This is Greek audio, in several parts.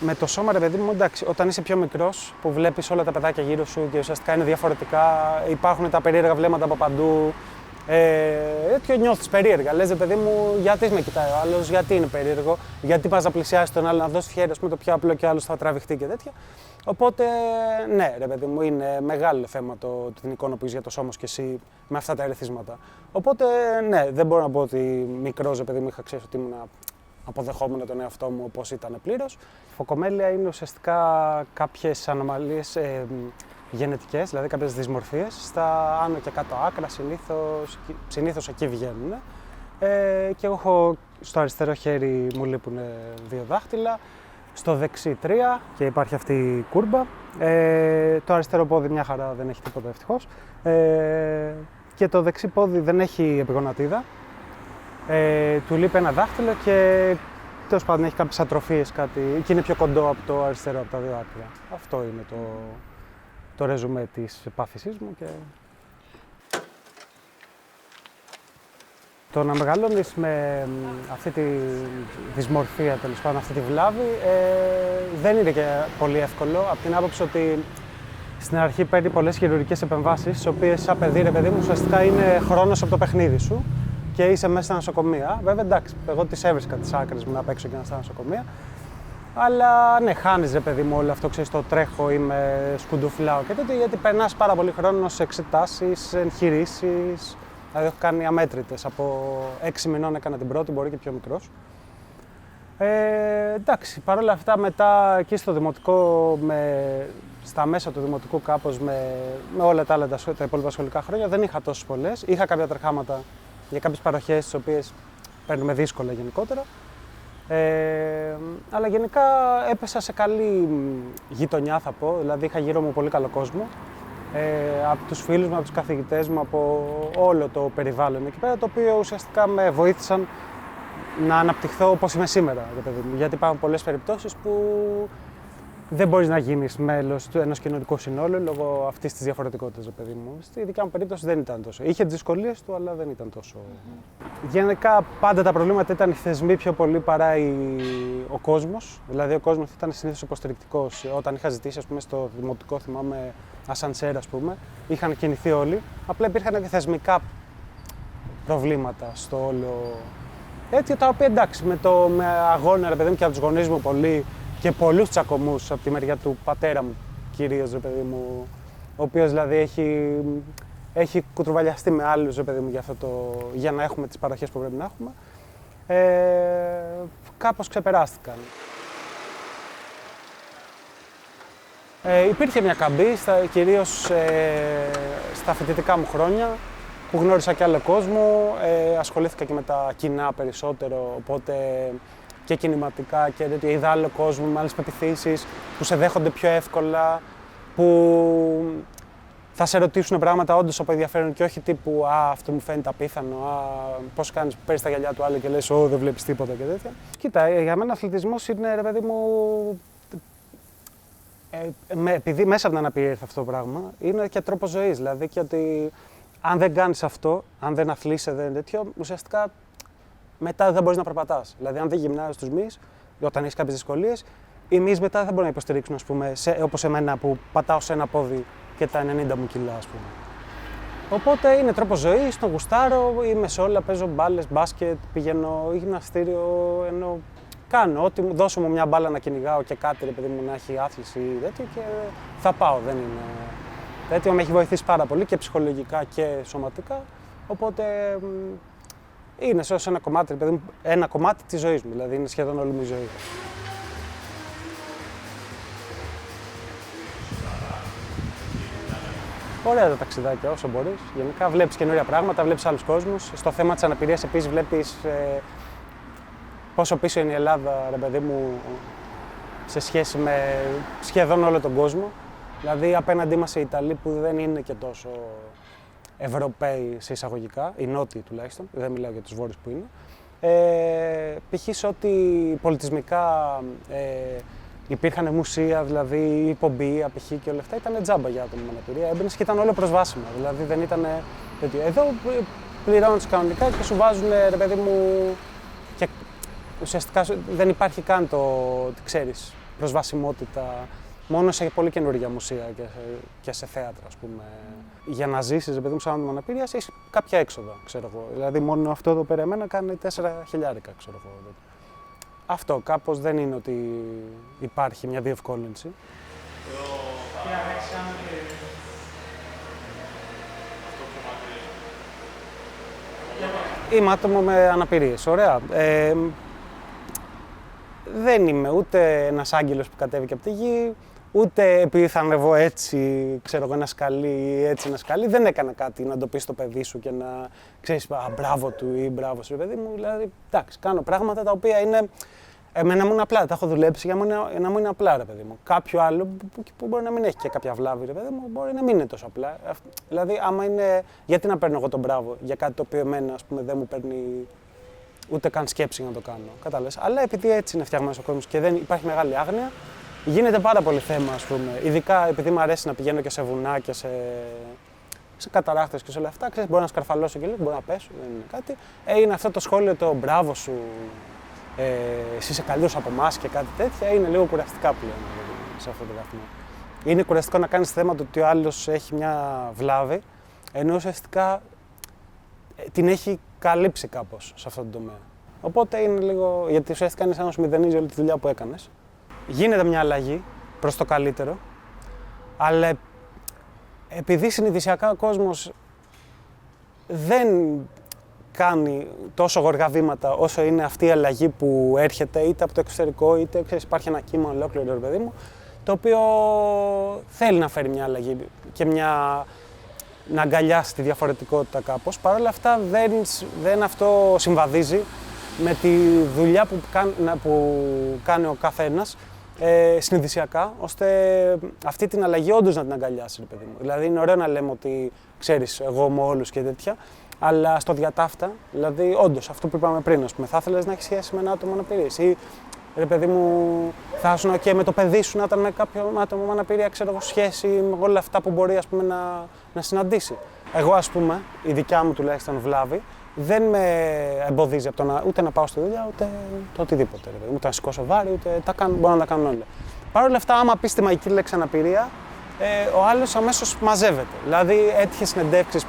Με το σώμα, ρε παιδί μου, εντάξει, όταν είσαι πιο μικρός, που βλέπεις όλα τα παιδάκια γύρω σου και ουσιαστικά είναι διαφορετικά, υπάρχουν τα περίεργα βλέμματα από παντού. Έτσι νιώθεις περίεργα. Λες, ρε παιδί μου, γιατί με κοιτάει ο άλλος, γιατί είναι περίεργο, γιατί πας να πλησιάσεις τον άλλο, να δώσεις χέρι, ας πούμε, το πιο απλό και ο άλλος θα τραβηχτεί και τέτοια. Οπότε, ναι, ρε παιδί μου, είναι μεγάλο θέμα την εικόνα που έχεις για το σώμα σου και εσύ με αυτά τα ερεθίσματα. Οπότε, ναι, δεν μπορώ να πω ότι μικρός, ρε παιδί μου, είχα ξέρει ότι ήμουν αποδεχόμενο τον εαυτό μου όπως ήταν πλήρως. Η φωκομέλεια είναι ουσιαστικά κάποιες ανομαλίες γενετικές, δηλαδή κάποιες δυσμορφίες, στα άνω και κάτω άκρα, συνήθως εκεί βγαίνουν. Και εγώ έχω στο αριστερό χέρι μου λείπουν 2 δάχτυλα, στο δεξί 3 και υπάρχει αυτή η κούρμπα. Το αριστερό πόδι μια χαρά, δεν έχει τίποτα ευτυχώς. Και το δεξί πόδι δεν έχει επιγονατίδα. Του λείπει ένα δάχτυλο και τέλος πάντων έχει κάποιες ατροφίες, κάτι, και είναι πιο κοντό από το αριστερό, από τα 2 άκρα. Αυτό είναι το ρεζουμέ της πάθησής μου. Και... Το να μεγαλώνεις με αυτή τη δυσμορφία, τέλος πάντων, αυτή τη βλάβη, δεν είναι και πολύ εύκολο, από την άποψη ότι στην αρχή παίρνει πολλές χειρουργικές επεμβάσεις, τις οποίες σαν παιδί, ρε παιδί μου, ουσιαστικά είναι χρόνος από το παιχνίδι σου και είσαι μέσα στα νοσοκομεία. Βέβαια, εντάξει, εγώ τις έβρισκα τις άκρες μου να παίξω και να στα νοσοκομεία. Αλλά ναι, χάνεις, ρε παιδί μου, όλο αυτό, ξέρεις, το τρέχω ή με σκουντουφλάω και τέτοιο, γιατί περνάς πάρα πολύ χρόνο σε εξετάσεις, σε εγχειρήσεις. Δηλαδή, έχω κάνει αμέτρητες. Από 6 μηνών έκανα την πρώτη, μπορεί και πιο μικρός. Εντάξει, παρόλα αυτά, μετά εκεί στο δημοτικό, στα μέσα του δημοτικού, κάπως με όλα τα άλλα τα υπόλοιπα σχολικά χρόνια, δεν είχα τόσες πολλές. Είχα κάποια τρεχάματα για κάποιες παροχές, τις οποίες παίρνουμε δύσκολα γενικότερα. Αλλά γενικά έπεσα σε καλή γειτονιά, θα πω. Δηλαδή, είχα γύρω μου πολύ καλό κόσμο. Από τους φίλους μου, από τους καθηγητές μου, από όλο το περιβάλλον εκεί πέρα, το οποίο ουσιαστικά με βοήθησαν να αναπτυχθώ όπως είμαι σήμερα, γιατί υπάρχουν πολλές περιπτώσεις που δεν μπορείς να γίνεις μέλος του ενός κοινωνικού συνόλου λόγω αυτής της διαφορετικότητας, παιδί μου. Στη δικιά μου περίπτωση δεν ήταν τόσο. Είχε τις δυσκολίες του, αλλά δεν ήταν τόσο. Γενικά, πάντα τα προβλήματα ήταν οι θεσμοί πιο πολύ παρά ο κόσμος. Δηλαδή, ο κόσμος ήταν συνήθως υποστηρικτικός. Όταν είχα ζητήσει, ας πούμε, στο δημοτικό, θυμάμαι, ασανσέρ, ας πούμε, είχαν κινηθεί όλοι. Απλά υπήρχαν και θεσμικά προβλήματα στο όλο. Έτσι, τα οποία εντάξει, με αγώνα, ρε παιδί μου, και από τους γονείς μου πολύ και πολλούς τσακωμούς από τη μεριά του πατέρα μου κυρίως, ρε παιδί μου, ο οποίος δηλαδή έχει κουτρουβαλιαστεί με άλλους, ρε παιδί μου, για να έχουμε τις παροχές που πρέπει να έχουμε. Κάπως ξεπεράστηκαν. Υπήρχε μια καμπή, κυρίως στα φοιτητικά μου χρόνια, που γνώρισα και άλλο κόσμο, ασχολήθηκα και με τα κοινά περισσότερο, οπότε και κινηματικά και τέτοια. Είδα άλλο κόσμο με άλλες πεποιθήσεις, που σε δέχονται πιο εύκολα, που θα σε ρωτήσουν πράγματα όντως από ενδιαφέρον και όχι τύπου «Α, αυτό μου φαίνεται απίθανο», «Α, πώς κάνεις που παίρνεις τα γυαλιά του άλλου και λες «Ω, δεν βλέπεις τίποτα» και τέτοια. Κοίτα, για μένα αθλητισμός είναι, ρε παιδί μου, επειδή μέσα από την αναπηρία ήρθε αυτό το πράγμα, είναι και τρόπος ζωής. Δηλαδή και ότι αν δεν κάνεις αυτό, αν δεν αθλείσαι, δεν τέτοιο, ουσιαστικά μετά δεν μπορείς να περπατάς. Δηλαδή, αν δεν γυμνάζεις τους μυς, όταν έχεις κάποιες δυσκολίες, οι μυς μετά δεν μπορούν να υποστηρίξουν, ας πούμε, όπως εμένα που πατάω σε ένα πόδι και τα 90 μου κιλά, ας πούμε. Οπότε είναι τρόπος ζωής, τον γουστάρω, είμαι σε όλα, παίζω μπάλες, μπάσκετ, πηγαίνω γυμναστήριο, ενώ κάνω ό,τι μου δώσω μου μια μπάλα να κυνηγάω και κάτι, ρε παιδί μου, να έχει άθληση ή τέτοιο και θα πάω, δεν είναι. Τέτοιο με έχει βοηθήσει πάρα πολύ και ψυχολογικά και σωματικά, οπότε είναι σε ένα κομμάτι, παιδί μου, ένα κομμάτι της ζωής μου, δηλαδή είναι σχεδόν όλη μου η ζωή. Ωραία τα ταξιδάκια όσο μπορείς. Γενικά βλέπεις καινούρια πράγματα, βλέπεις άλλους κόσμους. Στο θέμα της αναπηρίας επίσης βλέπεις πόσο πίσω είναι η Ελλάδα, ρε παιδί μου, σε σχέση με σχεδόν όλο τον κόσμο. Δηλαδή απέναντί μας οι Ιταλοί που δεν είναι και τόσο Ευρωπαίοι σε εισαγωγικά, οι νότιοι τουλάχιστον, δεν μιλάω για τους βόρειους που είναι. Π.χ. σε ό,τι πολιτισμικά υπήρχαν μουσεία, δηλαδή η πομπία, π.χ. και όλα αυτά ήταν τζάμπα για άτομα με αναπηρία. Έμπαινες και ήταν όλο προσβάσιμα. Δηλαδή δεν ήταν τέτοιο. Εδώ πληρώνεις κανονικά και σου βάζουν, ρε παιδί μου, και ουσιαστικά δεν υπάρχει καν το, ξέρεις, προσβασιμότητα μόνο σε πολύ καινούργια μουσεία και σε θέατρα, ας πούμε. Για να ζήσεις, επειδή μου σαν άτομο αναπηρίας, έχεις κάποια έξοδα, ξέρω εγώ. Δηλαδή, μόνο αυτό εδώ πέρα εμένα κάνει 4.000, ξέρω εγώ. Αυτό κάπως δεν είναι ότι υπάρχει μια διευκόλυνση. Είμαι άτομο με αναπηρίες, ωραία. Δεν είμαι ούτε ένας άγγελος που κατέβηκε από τη γη, ούτε επειδή θα ανεβώ έτσι, ξέρω εγώ, ένα σκαλί ή έτσι ένα σκαλί. Δεν έκανα κάτι να το πεις στο παιδί σου και να ξέρεις, μπράβο του ή μπράβο σου, παιδί μου. Δηλαδή, εντάξει, κάνω πράγματα τα οποία είναι. Εμένα μου είναι απλά, τα έχω δουλέψει για να μου είναι απλά, ρε παιδί μου. Κάποιο άλλο που μπορεί να μην έχει και κάποια βλάβη, ρε παιδί μου, μπορεί να μην είναι τόσο απλά. Δηλαδή, άμα είναι. Γιατί να παίρνω εγώ τον μπράβο για κάτι το οποίο εμένα, ας πούμε, δεν μου παίρνει ούτε καν σκέψη να το κάνω. Κατάλαβες. Αλλά επειδή έτσι είναι φτιαγμένος ο κόσμος και δεν υπάρχει μεγάλη άγνοια, γίνεται πάρα πολύ θέμα, ας πούμε. Ειδικά επειδή μου αρέσει να πηγαίνω και σε βουνά και σε καταράχτες και σε όλα αυτά. Ξέρεις, μπορώ να σκαρφαλώσω και λίγο, μπορώ να πέσω, δεν είναι κάτι. Είναι αυτό το σχόλιο το μπράβο σου. Εσύ είσαι καλύτερος από εμάς και κάτι τέτοια, είναι λίγο κουραστικά πλέον σε αυτό το βαθμό. Είναι κουραστικό να κάνεις θέμα το ότι ο άλλος έχει μια βλάβη, ενώ ουσιαστικά την έχει καλύψει κάπως σε αυτό το τομέα. Οπότε είναι λίγο. Γιατί ουσιαστικά είναι σαν να σου μηδενίζει όλη τη δουλειά που έκανες. Γίνεται μια αλλαγή προς το καλύτερο, αλλά επειδή συνειδησιακά ο κόσμος δεν κάνει τόσο γοργά βήματα όσο είναι αυτή η αλλαγή που έρχεται είτε από το εξωτερικό είτε ξέρεις, υπάρχει ένα κύμα ολόκληρο, ρε παιδί μου, το οποίο θέλει να φέρει μια αλλαγή και να αγκαλιάσει τη διαφορετικότητα κάπως. Παρ' όλα αυτά δεν αυτό συμβαδίζει με τη δουλειά που κάνει ο καθένας συνειδησιακά, ώστε αυτή την αλλαγή όντως να την αγκαλιάσει, ρε παιδί μου. Δηλαδή είναι ωραίο να λέμε ότι ξέρεις, εγώ με όλους και τέτοια, αλλά στο διατάφτα, δηλαδή όντως αυτό που είπαμε πριν, ας πούμε, θα ήθελες να έχεις σχέση με ένα άτομο αναπηρίας ή ρε παιδί μου, θα ήσουν και με το παιδί σου να ήταν με κάποιο άτομο με αναπηρία, ξέρω εγώ, σχέση με όλα αυτά που μπορεί, ας πούμε, να συναντήσει. Εγώ, ας πούμε, η δικιά μου τουλάχιστον βλάβη, δεν με εμποδίζει από το ούτε να πάω στη δουλειά, ούτε το οτιδήποτε. Ούτε να σηκώσω βάρη, ούτε μπορώ να τα κάνω όλα. Παρ' όλα αυτά, άμα πεις τη μαγική λέξη αναπηρία, ο άλλος αμέσως μαζεύεται. Δηλαδή, έτυχε συνεντεύξεις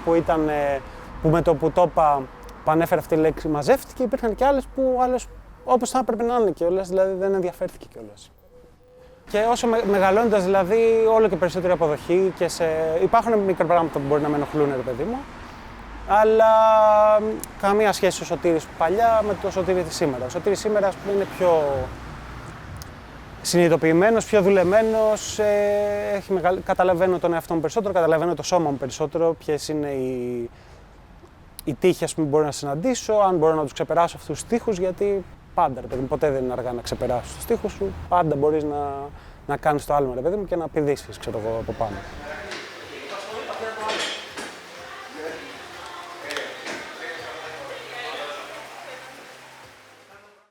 που με το που το είπα, που ανέφερε αυτή η λέξη, μαζεύτηκε, υπήρχαν και άλλες που άλλες όπως θα έπρεπε να είναι κιόλας, δηλαδή δεν ενδιαφέρθηκε κιόλας. Και όσο μεγαλώνοντας, δηλαδή, όλο και περισσότερη αποδοχή και υπάρχουν μικρά πράγματα που μπορεί να με ενοχλούν, ρε παιδί μου, αλλά καμία σχέση ο Σωτήρης παλιά με το Σωτήρη της σήμερα. Ο Σωτήρης σήμερα, ας πούμε, είναι πιο συνειδητοποιημένος, πιο δουλεμένος, καταλαβαίνω τον εαυτό μου περισσότερο, καταλαβαίνω το σώμα μου περισσότερο, ποιες είναι οι τύχες που μπορώ να συναντήσω, αν μπορώ να τους ξεπεράσω αυτούς τους τύχους, γιατί πάντα, ρε παιδί μου, ποτέ δεν είναι αργά να ξεπεράσεις τους τύχους σου, πάντα μπορείς να κάνεις το άλμα, ρε παιδί μου, και να πηδήσεις, ξέρω εγώ, από πάνω.